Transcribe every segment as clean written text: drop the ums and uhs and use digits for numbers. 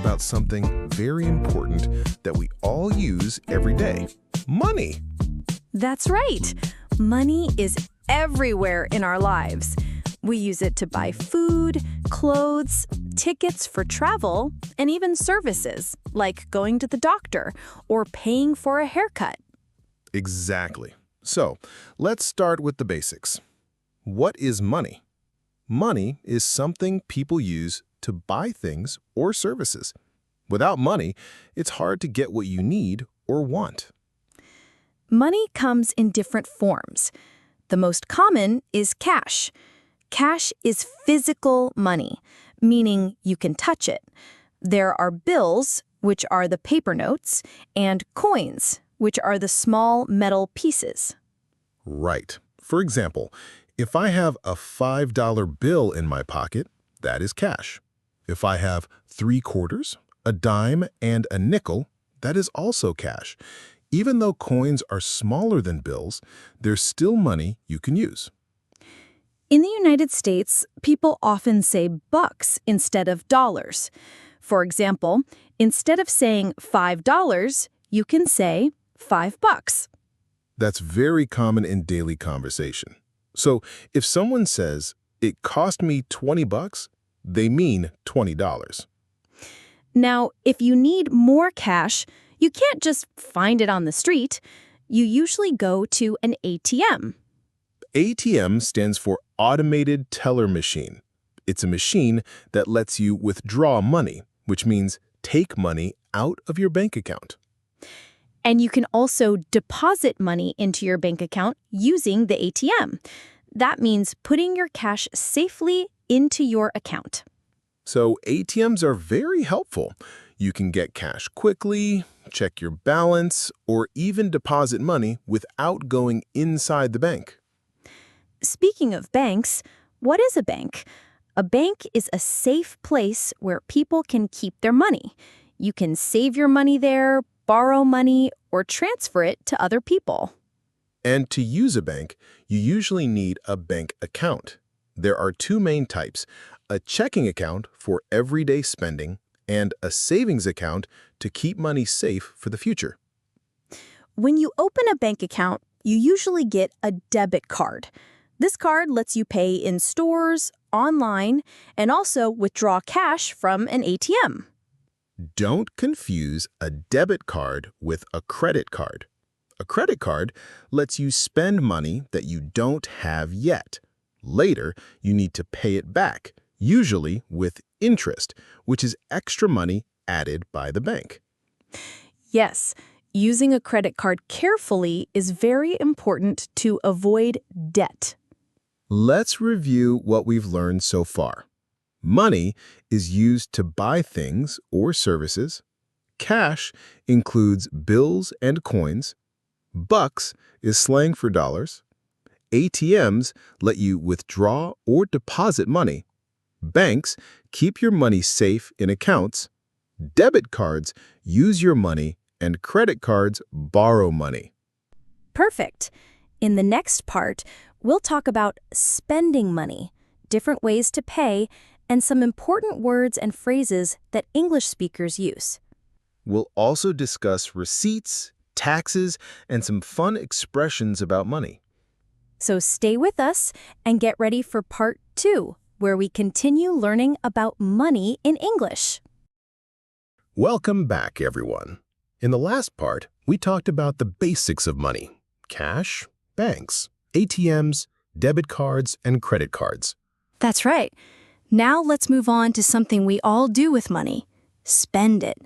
about something very important that we all use every day: money. That's right. Money is everywhere in our lives. We use it to buy food, clothes, tickets for travel, and even services, like going to the doctor or paying for a haircut. Exactly. So, let's start with the basics. What is money? Money is something people use to buy things or services. Without money, it's hard to get what you need or want. Money comes in different forms. The most common is cash. Cash is physical money, meaning you can touch it. There are bills, which are the paper notes, and coins, which are the small metal pieces. Right. For example, if I have a $5 bill in my pocket, that is cash. If I have 3 quarters, a dime, and a nickel, that is also cash. Even though coins are smaller than bills, there's still money you can use. In the United States, people often say bucks instead of dollars. For example, instead of saying $5, you can say $5. That's very common in daily conversation. So if someone says, "It cost me $20, they mean $20. Now, if you need more cash, you can't just find it on the street. You usually go to an ATM. ATM stands for Automated Teller Machine. It's a machine that lets you withdraw money, which means take money out of your bank account. And you can also deposit money into your bank account using the ATM. That means putting your cash safely into your account. So ATMs are very helpful. You can get cash quickly, check your balance, or even deposit money without going inside the bank. Speaking of banks, what is a bank? A bank is a safe place where people can keep their money. You can save your money there, borrow money, or transfer it to other people. And to use a bank, you usually need a bank account. There are 2 main types: a checking account for everyday spending and a savings account to keep money safe for the future. When you open a bank account, you usually get a debit card. This card lets you pay in stores, online, and also withdraw cash from an ATM. Don't confuse a debit card with a credit card. A credit card lets you spend money that you don't have yet. Later, you need to pay it back, usually with interest, which is extra money added by the bank. Yes, using a credit card carefully is very important to avoid debt. Let's review what we've learned so far. Money is used to buy things or services. Cash includes bills and coins. Bucks is slang for dollars. ATMs let you withdraw or deposit money. Banks keep your money safe in accounts. Debit cards use your money, and credit cards borrow money. Perfect. In the next part, we'll talk about spending money, different ways to pay, and some important words and phrases that English speakers use. We'll also discuss receipts, taxes, and some fun expressions about money. So stay with us and get ready for part 2, where we continue learning about money in English. Welcome back, everyone. In the last part, we talked about the basics of money: cash, banks, ATMs, debit cards, and credit cards. That's right. Now let's move on to something we all do with money: spend it.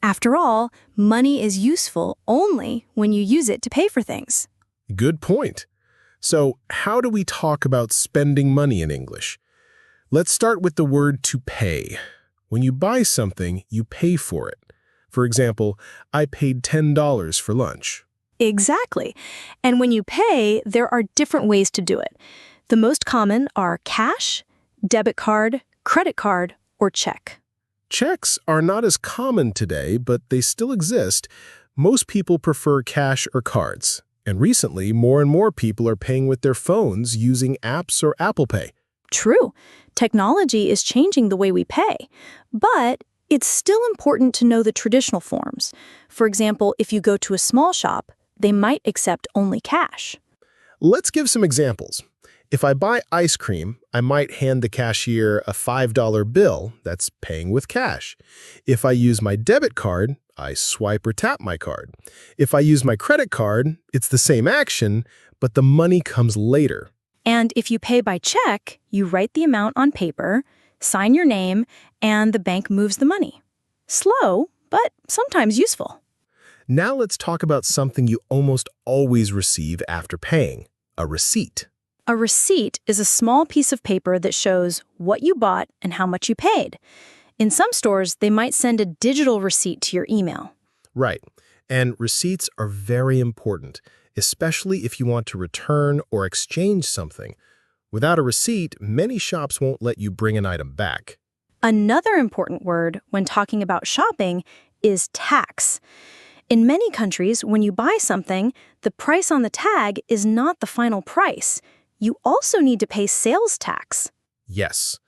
After all, money is useful only when you use it to pay for things. Good point. So, how do we talk about spending money in English? Let's start with the word to pay. When you buy something, you pay for it. For example, I paid $10 for lunch. Exactly. And when you pay, there are different ways to do it. The most common are cash, debit card, credit card, or check. Checks are not as common today, but they still exist. Most people prefer cash or cards. And recently, more and more people are paying with their phones using apps or Apple Pay. True. Technology is changing the way we pay. But It's still important to know the traditional forms. For example, if you go to a small shop, they might accept only cash. Let's give some examples. If I buy ice cream, I might hand the cashier a $5 bill that's paying with cash. If I use my debit card, I swipe or tap my card. If I use my credit card, it's the same action, but the money comes later. And if you pay by check, you write the amount on paper, sign your name, and the bank moves the money. Slow, but sometimes useful. Now let's talk about something you almost always receive after paying, a receipt. A receipt is a small piece of paper that shows what you bought and how much you paid. In some stores, they might send a digital receipt to your email. Right. And receipts are very important, especially if you want to return or exchange something. Without a receipt, many shops won't let you bring an item back. Another important word when talking about shopping is tax. In many countries, when you buy something, the price on the tag is not the final price. You also need to pay sales tax. Yes.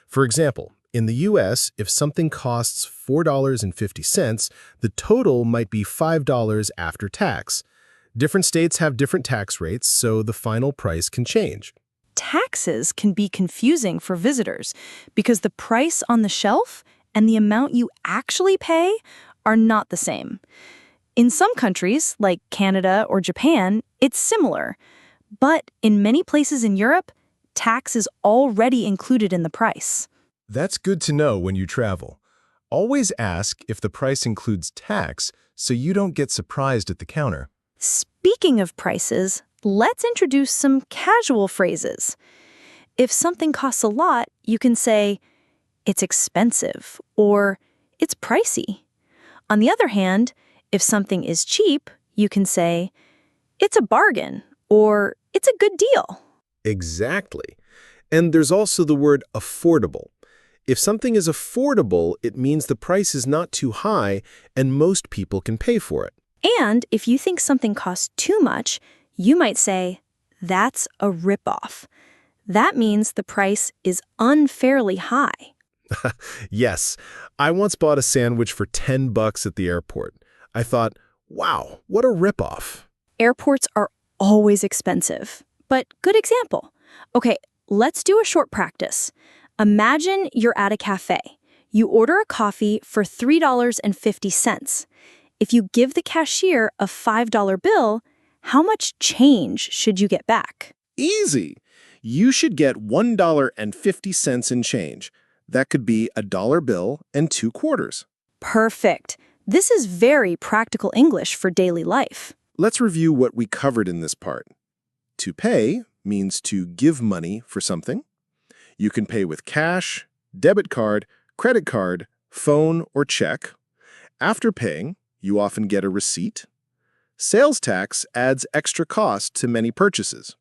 For example, in the US, if something costs $4.50, the total might be $5 after tax. Different states have different tax rates, so the final price can change. Taxes can be confusing for visitors because the price on the shelf and the amount you actually pay are not the same. In some countries, like Canada or Japan, it's similar. But in many places in Europe, tax is already included in the price. That's good to know when you travel. Always ask if the price includes tax so you don't get surprised at the counter. Speaking of prices, let's introduce some casual phrases. If something costs a lot, you can say, "It's expensive," or "It's pricey." On the other hand, if something is cheap, you can say, "It's a bargain," or "It's a good deal." Exactly. And there's also the word affordable. If something is affordable, it means the price is not too high and most people can pay for it. And if you think something costs too much, you might say, "That's a ripoff." That means the price is unfairly high. Yes, I once bought a sandwich for $10 at the airport. I thought, wow, what a ripoff. Airports are always expensive, but good example. Okay, let's do a short practice. Imagine you're at a cafe. You order a coffee for $3.50. If you give the cashier a $5 bill, how much change should you get back? Easy. You should get $1.50 in change. That could be a dollar bill and 2 quarters. Perfect. This is very practical English for daily life. Let's review what we covered in this part. To pay means to give money for something. You can pay with cash, debit card, credit card, phone, or check. After paying, you often get a receipt. Sales tax adds extra cost to many purchases.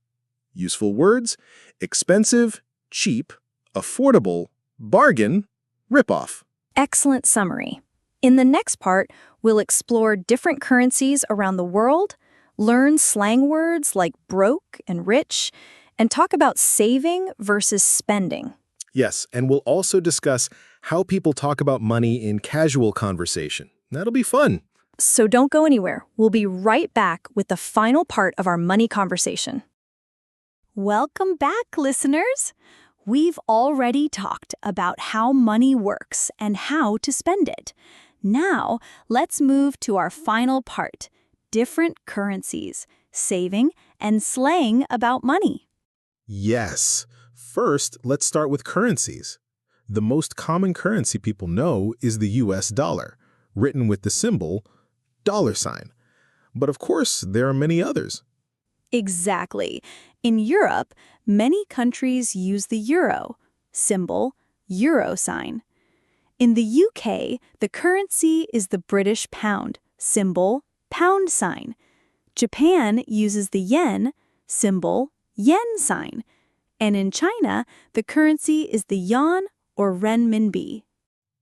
Useful words: expensive, cheap, affordable, bargain, ripoff. Excellent summary. In the next part, we'll explore different currencies around the world, learn slang words like broke and rich, and talk about saving versus spending. Yes, and we'll also discuss how people talk about money in casual conversation. That'll be fun. So don't go anywhere. We'll be right back with the final part of our money conversation. Welcome back, listeners. We've already talked about how money works and how to spend it. Now, let's move to our final part, different currencies, saving, and slang about money. Yes. First, let's start with currencies. The most common currency people know is the US dollar, written with the symbol $. But of course, there are many others. Exactly. In Europe, many countries use the euro, symbol euro sign. In the UK, the currency is the British pound, symbol pound sign. Japan uses the yen, symbol yen sign. And in China, the currency is the yuan or renminbi.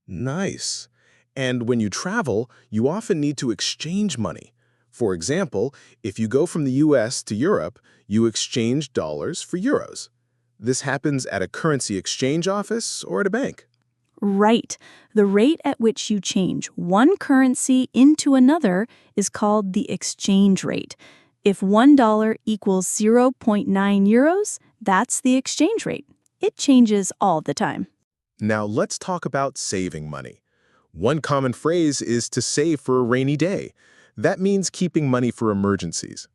Nice. And when you travel, you often need to exchange money. For example, if you go from the US to Europe, you exchange dollars for euros. This happens at a currency exchange office or at a bank. Right. The rate at which you change one currency into another is called the exchange rate. If $1 equals zero point 0.9 euros, that's the exchange rate. It changes all the time. Now let's talk about saving money. One common phrase is to save for a rainy day. That means keeping money for emergencies.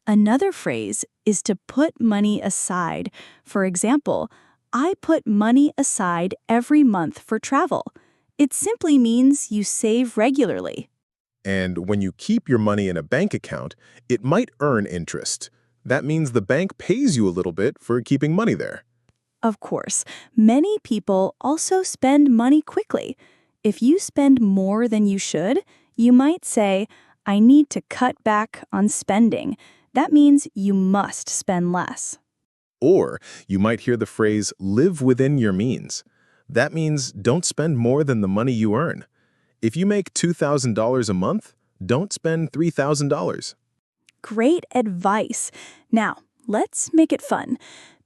Another phrase is to put money aside. For example, I put money aside every month for travel. It simply means you save regularly. And when you keep your money in a bank account, it might earn interest. That means the bank pays you a little bit for keeping money there. Of course, many people also spend money quickly. If you spend more than you should, you might say, I need to cut back on spending. That means you must spend less. Or you might hear the phrase, live within your means. That means don't spend more than the money you earn. If you make $2,000 a month, don't spend $3,000. Great advice. Now, let's make it fun.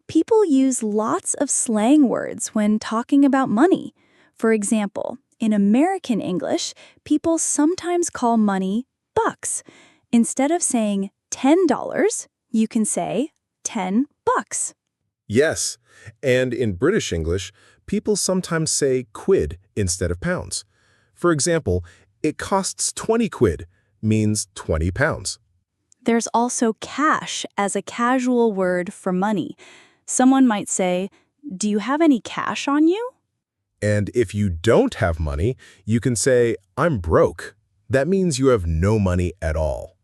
People use lots of slang words when talking about money. For example, in American English, people sometimes call money bucks. Instead of saying $10, you can say 10 bucks. Yes, and in British English, people sometimes say quid instead of pounds. For example, it costs 20 quid means 20 pounds. There's also cash as a casual word for money. Someone might say, do you have any cash on you? And if you don't have money, you can say, I'm broke. That means you have no money at all.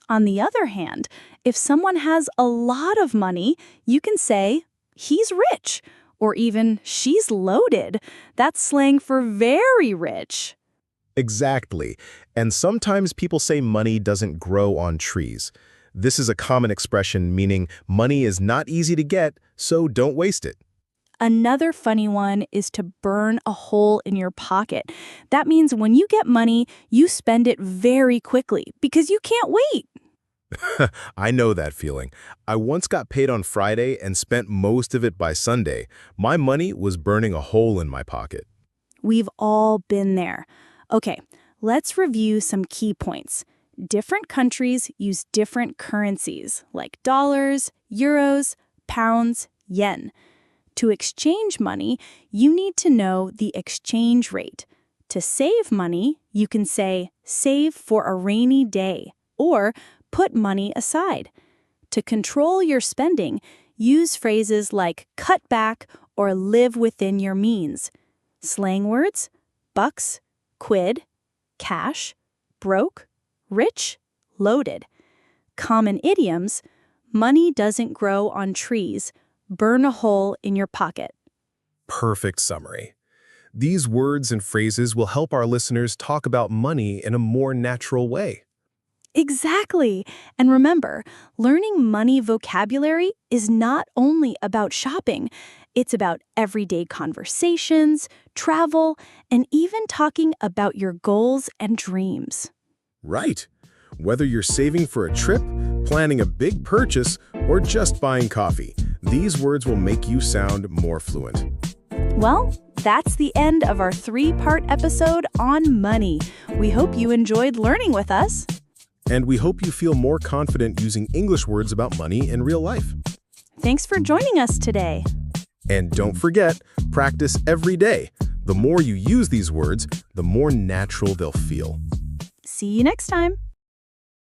On the other hand, if someone has a lot of money, you can say, he's rich, or even she's loaded. That's slang for very rich. Exactly. And sometimes people say money doesn't grow on trees. This is a common expression meaning money is not easy to get, so don't waste it. Another funny one is to burn a hole in your pocket. That means when you get money, you spend it very quickly because you can't wait. I know that feeling. I once got paid on Friday and spent most of it by Sunday. My money was burning a hole in my pocket. We've all been there. Okay, let's review some key points. Different countries use different currencies, like dollars, euros, pounds, yen. To exchange money, you need to know the exchange rate. To save money, you can say, save for a rainy day, or put money aside. To control your spending, use phrases like cut back or live within your means. Slang words, bucks, quid, cash, broke, rich, loaded. Common idioms, money doesn't grow on trees, burn a hole in your pocket. Perfect summary. These words and phrases will help our listeners talk about money in a more natural way. Exactly. And remember, learning money vocabulary is not only about shopping. It's about everyday conversations, travel, and even talking about your goals and dreams. Right. Whether you're saving for a trip, planning a big purchase, or just buying coffee, these words will make you sound more fluent. Well, that's the end of our 3-part episode on money. We hope you enjoyed learning with us. And we hope you feel more confident using English words about money in real life. Thanks for joining us today. And don't forget, practice every day. The more you use these words, the more natural they'll feel. See you next time.